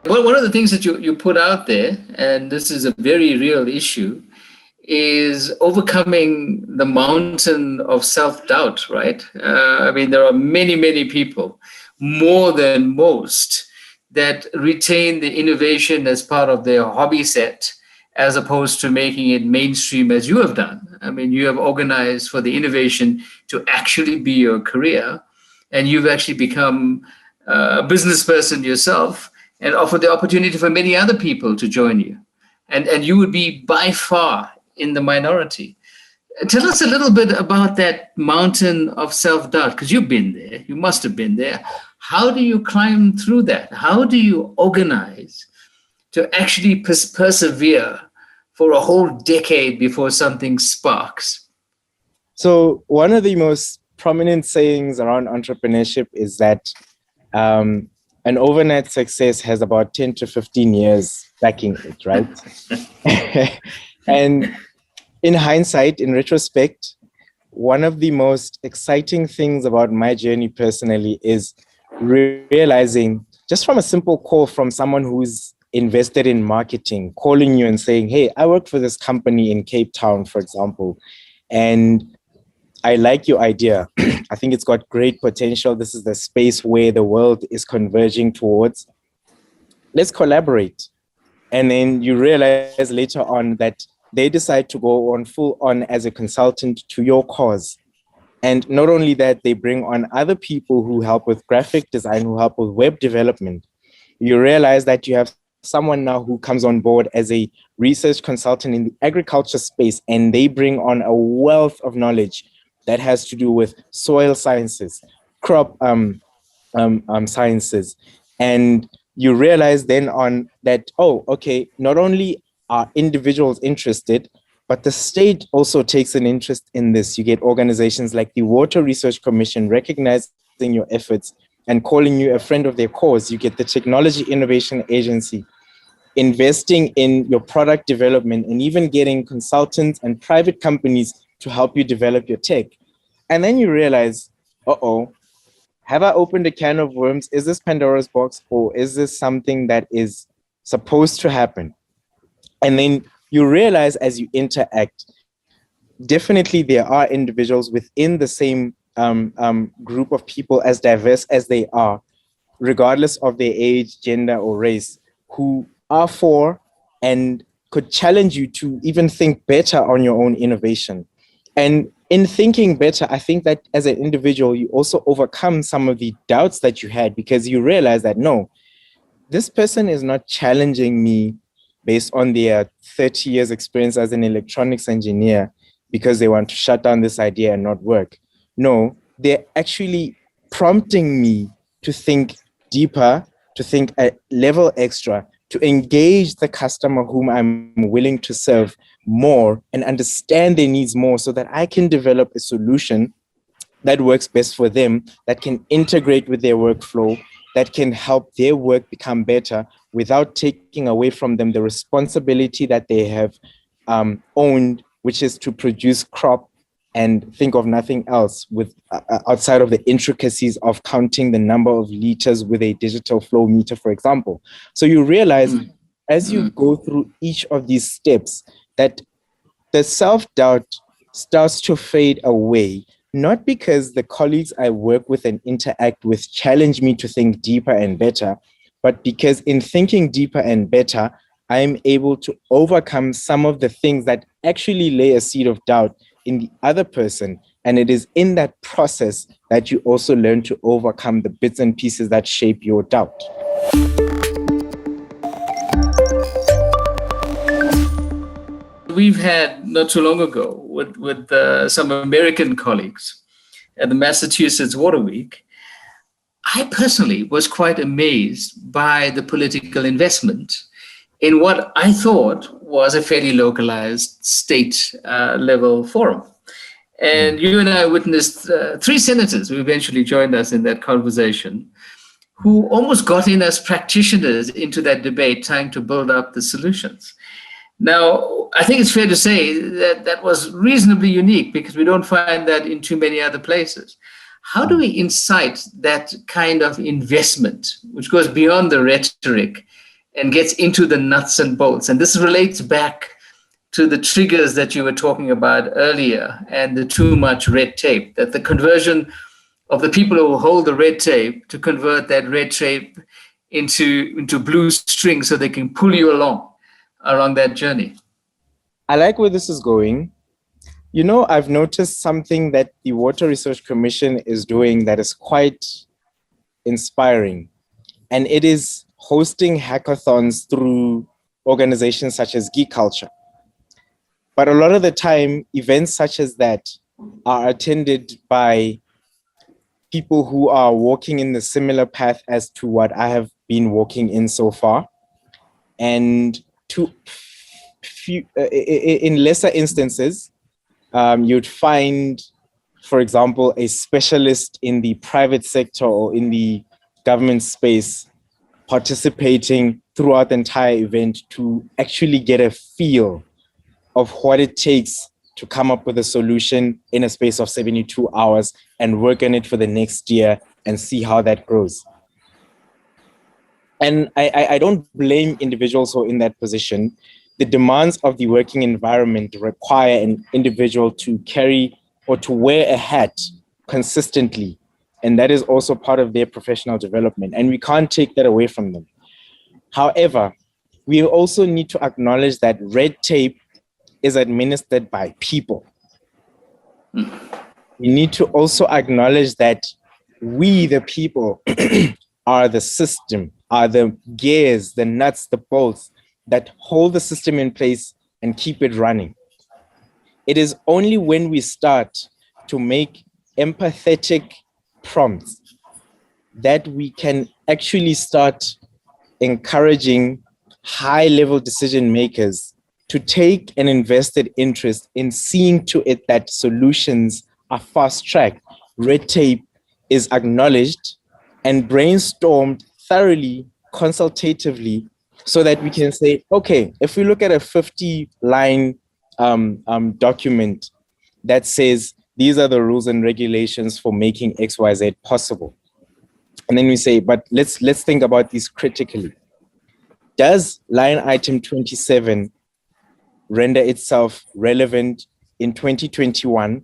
Well, one of the things that you put out there, and this is a very real issue, is overcoming the mountain of self-doubt, right? I mean, there are many, many people, more than most, that retain the innovation as part of their hobby set, as opposed to making it mainstream as you have done. I mean, you have organized for the innovation to actually be your career, and you've actually become a business person yourself and offer the opportunity for many other people to join you. And you would be by far in the minority. Tell us a little bit about that mountain of self-doubt, because you've been there, you must have been there. How do you climb through that? How do you organize to actually persevere for a whole decade before something sparks? So one of the most prominent sayings around entrepreneurship is that an overnight success has about 10 to 15 years backing it, right? And in hindsight, in retrospect, one of the most exciting things about my journey personally is realizing, just from a simple call from someone who's invested in marketing, calling you and saying, hey, I work for this company in Cape Town, for example, and I like your idea. I think it's got great potential. This is the space where the world is converging towards. Let's collaborate. And then you realize later on that they decide to go on full on as a consultant to your cause. And not only that, they bring on other people who help with graphic design, who help with web development. You realize that you have someone now who comes on board as a research consultant in the agriculture space, and they bring on a wealth of knowledge that has to do with soil sciences, crop sciences. And you realize then on that, oh, okay, not only are individuals interested, but the state also takes an interest in this. You get organizations like the Water Research Commission recognizing your efforts and calling you a friend of their cause. You get the Technology Innovation Agency investing in your product development and even getting consultants and private companies to help you develop your tech. And then you realize, uh-oh, have I opened a can of worms? Is this Pandora's box, or is this something that is supposed to happen? And then you realize as you interact, definitely there are individuals within the same group of people, as diverse as they are, regardless of their age, gender, or race, who are for and could challenge you to even think better on your own innovation. And in thinking better, I think that as an individual, you also overcome some of the doubts that you had, because you realize that, no, this person is not challenging me based on their 30 years experience as an electronics engineer because they want to shut down this idea and not work. No, they're actually prompting me to think deeper, to think a level extra, to engage the customer whom I'm willing to serve more and understand their needs more, so that I can develop a solution that works best for them, that can integrate with their workflow, that can help their work become better without taking away from them the responsibility that they have owned, which is to produce crop and think of nothing else with outside of the intricacies of counting the number of liters with a digital flow meter, for example. So you realize as you go through each of these steps that the self-doubt starts to fade away, not because the colleagues I work with and interact with challenge me to think deeper and better, but because in thinking deeper and better, I'm able to overcome some of the things that actually lay a seed of doubt in the other person. And it is in that process that you also learn to overcome the bits and pieces that shape your doubt. We've had not too long ago with some American colleagues at the Massachusetts Water Week. I personally was quite amazed by the political investment in what I thought was a fairly localized state level forum. And you and I witnessed three senators who eventually joined us in that conversation, who almost got in as practitioners into that debate, trying to build up the solutions. Now, I think it's fair to say that that was reasonably unique because we don't find that in too many other places. How do we incite that kind of investment, which goes beyond the rhetoric and gets into the nuts and bolts? And this relates back to the triggers that you were talking about earlier and the too much red tape, that the conversion of the people who hold the red tape to convert that red tape into blue string so they can pull you along that journey. I like where this is going. You know, I've noticed something that the Water Research Commission is doing that is quite inspiring, and it is hosting hackathons through organizations such as Geek Culture. But a lot of the time, events such as that are attended by people who are walking in the similar path as to what I have been walking in so far. And in lesser instances, you'd find, for example, a specialist in the private sector or in the government space participating throughout the entire event to actually get a feel of what it takes to come up with a solution in a space of 72 hours and work on it for the next year and see how that grows. And I don't blame individuals who are in that position. The demands of the working environment require an individual to carry or to wear a hat consistently. And that is also part of their professional development. And we can't take that away from them. However, we also need to acknowledge that red tape is administered by people. We need to also acknowledge that we, the people, are the system, are the gears, the nuts, the bolts that hold the system in place and keep it running. It is only when we start to make empathetic prompts that we can actually start encouraging high-level decision makers to take an invested interest in seeing to it that solutions are fast-tracked, red tape is acknowledged and brainstormed thoroughly, consultatively, so that we can say, okay, if we look at a 50-line document that says, these are the rules and regulations for making XYZ possible. And then we say, but let's think about these critically. Does line item 27 render itself relevant in 2021,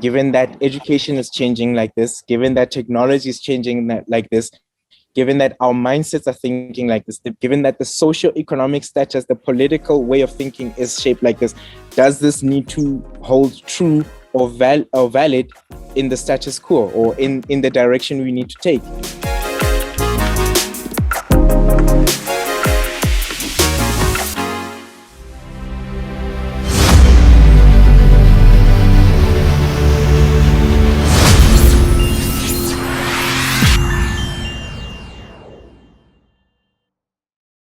given that education is changing like this, given that technology is changing like this, given that our mindsets are thinking like this, given that the socio-economic status, the political way of thinking is shaped like this? Does this need to hold true or valid in the status quo or in the direction we need to take?